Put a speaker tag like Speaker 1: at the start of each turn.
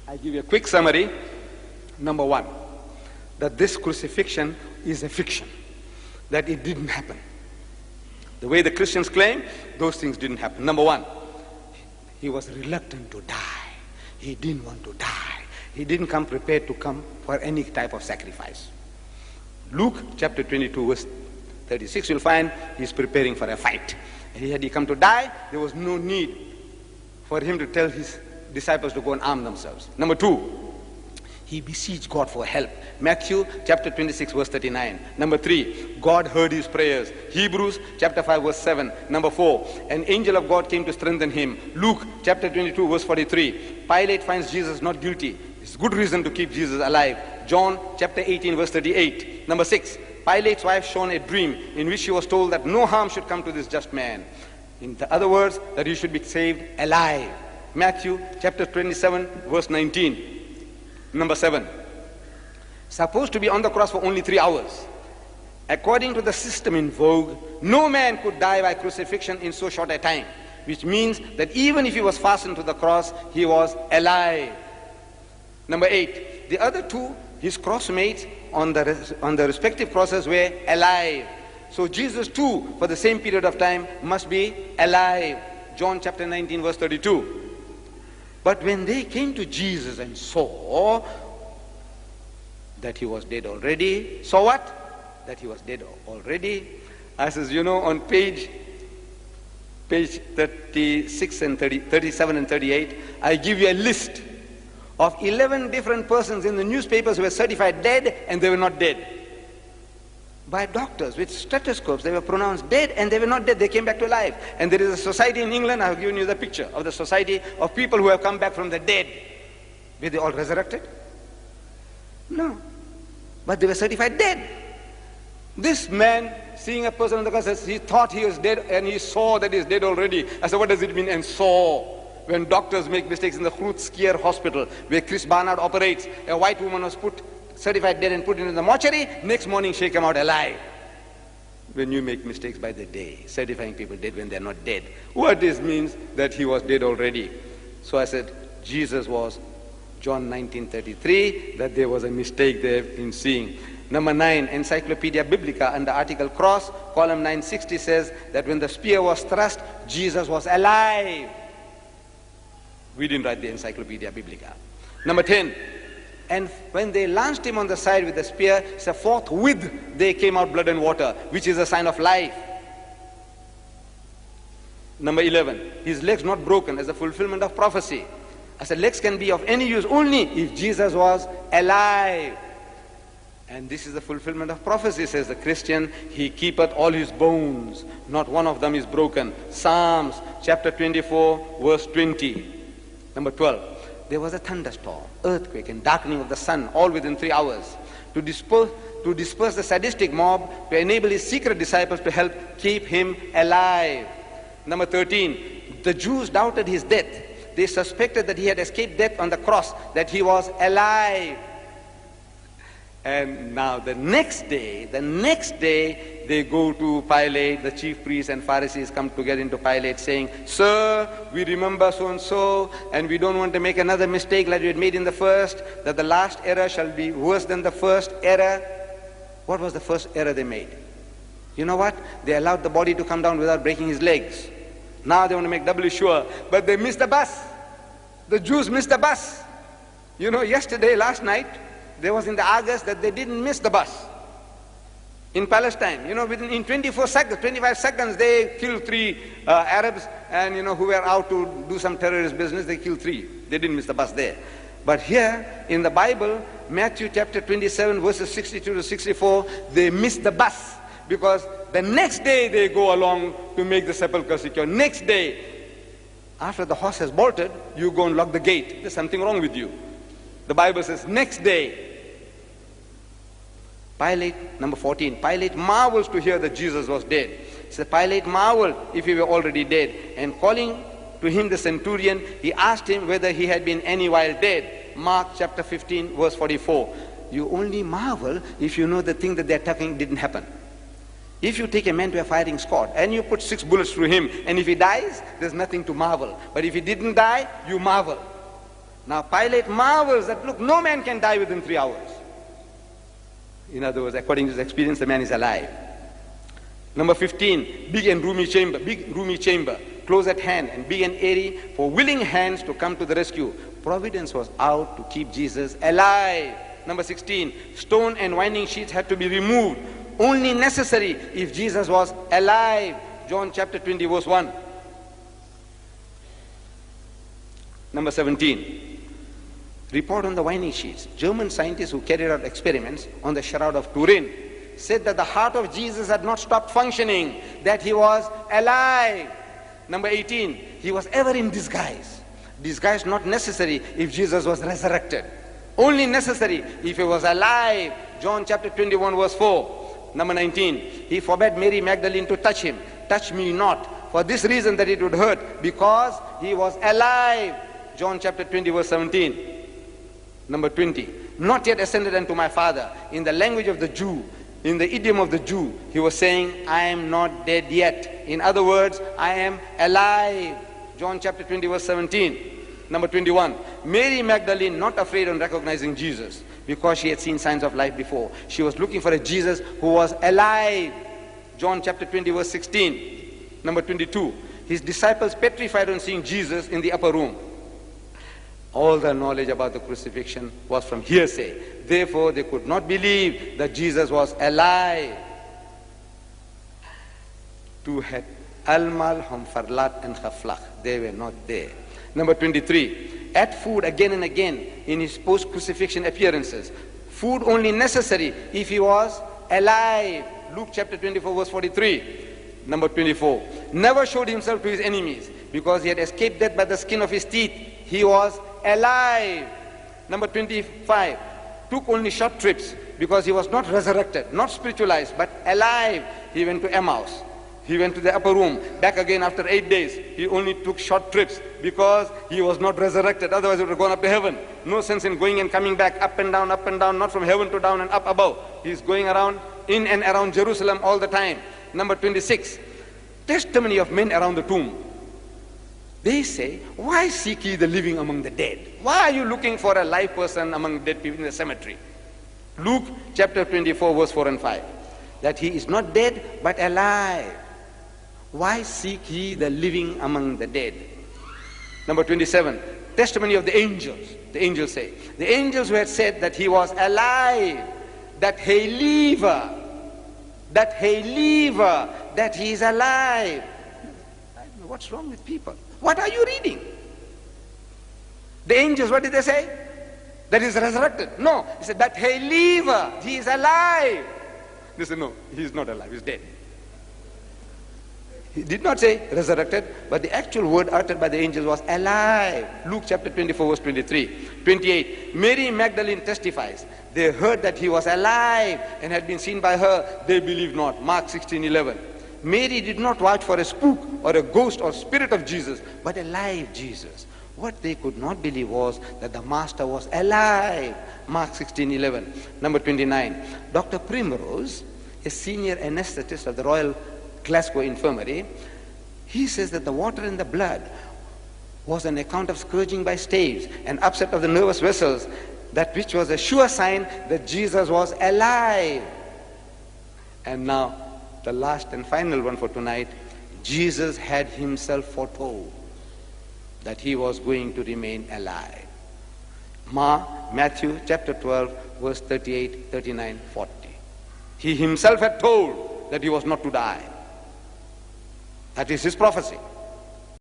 Speaker 1: I give you a quick summary. Number one, that this crucifixion is a fiction, that it didn't happen. The way the Christians claim, those things didn't happen. Number one, he was reluctant to die. He didn't want to die. He didn't come prepared to come for any type of sacrifice. Luke chapter 22 verse 36, you'll find he's preparing for a fight. And had he come to die, there was no need for him to tell his disciples to go and arm themselves. Number two, he beseeched God for help. Matthew chapter 26 verse 39. Number 3, God heard his prayers. Hebrews chapter 5 verse 7. Number 4, an angel of God came to strengthen him. Luke chapter 22 verse 43. Pilate finds Jesus not guilty. It's good reason to keep Jesus alive. John chapter 18 verse 38. Number 6, Pilate's wife shown a dream in which she was told that no harm should come to this just man. In other words, that he should be saved alive. Matthew chapter 27 verse 19. Number 7, supposed to be on the cross for only 3 hours. According to the system in vogue, no man could die by crucifixion in so short a time, which means that even if he was fastened to the cross, he was alive. Number 8, the other two, his crossmates on the respective crosses, were alive. So Jesus too, for the same period of time, must be alive. John chapter 19 verse 32. But when they came to Jesus and saw that he was dead already, saw what? That he was dead already. I says, you know, on page 36 and 37 and 38, I give you a list of 11 different persons in the newspapers who were certified dead and they were not dead. By doctors with stethoscopes, they were pronounced dead and they were not dead. They came back to life. And there is a society in England, I have given you the picture of the society of people who have come back from the dead. Were they all resurrected? No. But they were certified dead. This man, seeing a person on the cross, says he thought he was dead and he saw that he is dead already. I said, what does it mean, and saw? When doctors make mistakes in the Crucifixion hospital, where Chris Barnard operates, a white woman was certified dead and put into the mortuary, next morning she came out alive. When you make mistakes by the day, certifying people dead when they're not dead, what this means that he was dead already. So I said, Jesus was John 19:33, that there was a mistake there in seeing. Number 9, Encyclopedia Biblica under article cross, column 960 says that when the spear was thrust, Jesus was alive. We didn't write the Encyclopedia Biblica. Number 10, and when they launched him on the side with the spear, so forthwith they came out blood and water, which is a sign of life. Number 11, his legs not broken as a fulfillment of prophecy. I said legs can be of any use only if Jesus was alive. And this is the fulfillment of prophecy, says the Christian. He keepeth all his bones, not one of them is broken. Psalms chapter 24 verse 20. Number 12, there was a thunderstorm, earthquake, and darkening of the sun, all within 3 hours, to disperse the sadistic mob, to enable his secret disciples to help keep him alive. Number 13, the Jews doubted his death. They suspected that he had escaped death on the cross, that he was alive. And now the next day, they go to Pilate, the chief priests and Pharisees come together into Pilate saying, Sir, we remember so-and-so, and we don't want to make another mistake like we had made in the first, that the last error shall be worse than the first error. What was the first error they made? You know what? They allowed the body to come down without breaking his legs. Now they want to make doubly sure, but they missed the bus. The Jews missed the bus. You know, last night, there was in the Argus that they didn't miss the bus. In Palestine, you know, in 25 seconds, they killed 3 Arabs, and you know, who were out to do some terrorist business, they killed 3. They didn't miss the bus there. But here, in the Bible, Matthew chapter 27, verses 62 to 64, they missed the bus, because the next day they go along to make the sepulchre secure. Next day, after the horse has bolted, you go and lock the gate. There's something wrong with you. The Bible says, next day, Pilate, number 14, Pilate marvels to hear that Jesus was dead. So Pilate marveled if he were already dead. And calling to him the centurion, he asked him whether he had been any while dead. Mark chapter 15, verse 44. You only marvel if you know the thing that they're talking didn't happen. If you take a man to a firing squad and you put 6 bullets through him, and if he dies, there's nothing to marvel. But if he didn't die, you marvel. Now Pilate marvels that, look, no man can die within 3 hours. In other words, according to his experience, the man is alive. Number 15, big roomy chamber, close at hand, and big and airy for willing hands to come to the rescue. Providence was out to keep Jesus alive. Number 16, stone and winding sheets had to be removed, only necessary if Jesus was alive. John chapter 20 verse 1. Number 17, report on the winding sheets. German scientists who carried out experiments on the Shroud of Turin said that the heart of Jesus had not stopped functioning, that he was alive. Number 18, he was ever in disguise. Disguise not necessary if Jesus was resurrected, only necessary if he was alive. John chapter 21 verse 4. Number 19, he forbade Mary Magdalene to touch him. Touch me not, for this reason, that it would hurt, because he was alive. John chapter 20 verse 17. Number 20, not yet ascended unto my Father. In the language of the Jew, in the idiom of the Jew, he was saying, I am not dead yet. In other words, I am alive. John chapter 20 verse 17. Number 21, Mary Magdalene not afraid on recognizing Jesus, because she had seen signs of life before. She was looking for a Jesus who was alive. John chapter 20 verse 16. Number 22, his disciples petrified on seeing Jesus in the upper room. All the knowledge about the crucifixion was from hearsay. Therefore, they could not believe that Jesus was alive. Two had Almal, Hamfarlat, and Khaflach. They were not there. Number 23, ate food again and again in his post-crucifixion appearances. Food only necessary if he was alive. Luke chapter 24 verse 43. Number 24, never showed himself to his enemies, because he had escaped death by the skin of his teeth. He was alive. Number 25, took only short trips, because he was not resurrected, not spiritualized, but alive. He went to Emmaus. He went to the upper room, back again after 8 days. He only took short trips because he was not resurrected. Otherwise he would have gone up to heaven. No sense in going and coming back, up and down, not from heaven to down and up above. He's going around, in and around Jerusalem all the time. Number 26, testimony of men around the tomb. They say, why seek ye the living among the dead? Why are you looking for a live person among dead people in the cemetery? Luke chapter 24 verse 4 and 5. That he is not dead but alive. Why seek ye the living among the dead? Number 27, testimony of the angels. The angels say, the angels who had said that he was alive, that he live, that he is alive. I don't know what's wrong with people. What are you reading? The angels, what did they say? That he is resurrected. No, he said that he live, he is alive. They said no, he is not alive, he is dead. He did not say resurrected, but the actual word uttered by the angels was alive. Luke chapter 24 verse 23. 28, Mary Magdalene testifies. They heard that he was alive and had been seen by her. They believed not. Mark 16:11. Mary did not watch for a spook or a ghost or spirit of Jesus, but a live Jesus. What they could not believe was that the Master was alive. Mark 16:11. Number 29, Dr. Primrose, a senior anesthetist of the Royal Glasgow Infirmary, he says that the water in the blood was an account of scourging by staves and upset of the nervous vessels, that which was a sure sign that Jesus was alive. And now, the last and final one for tonight, Jesus had himself foretold that he was going to remain alive. Matthew chapter 12 verse 38, 39, 40. He himself had told that he was not to die. That is his prophecy.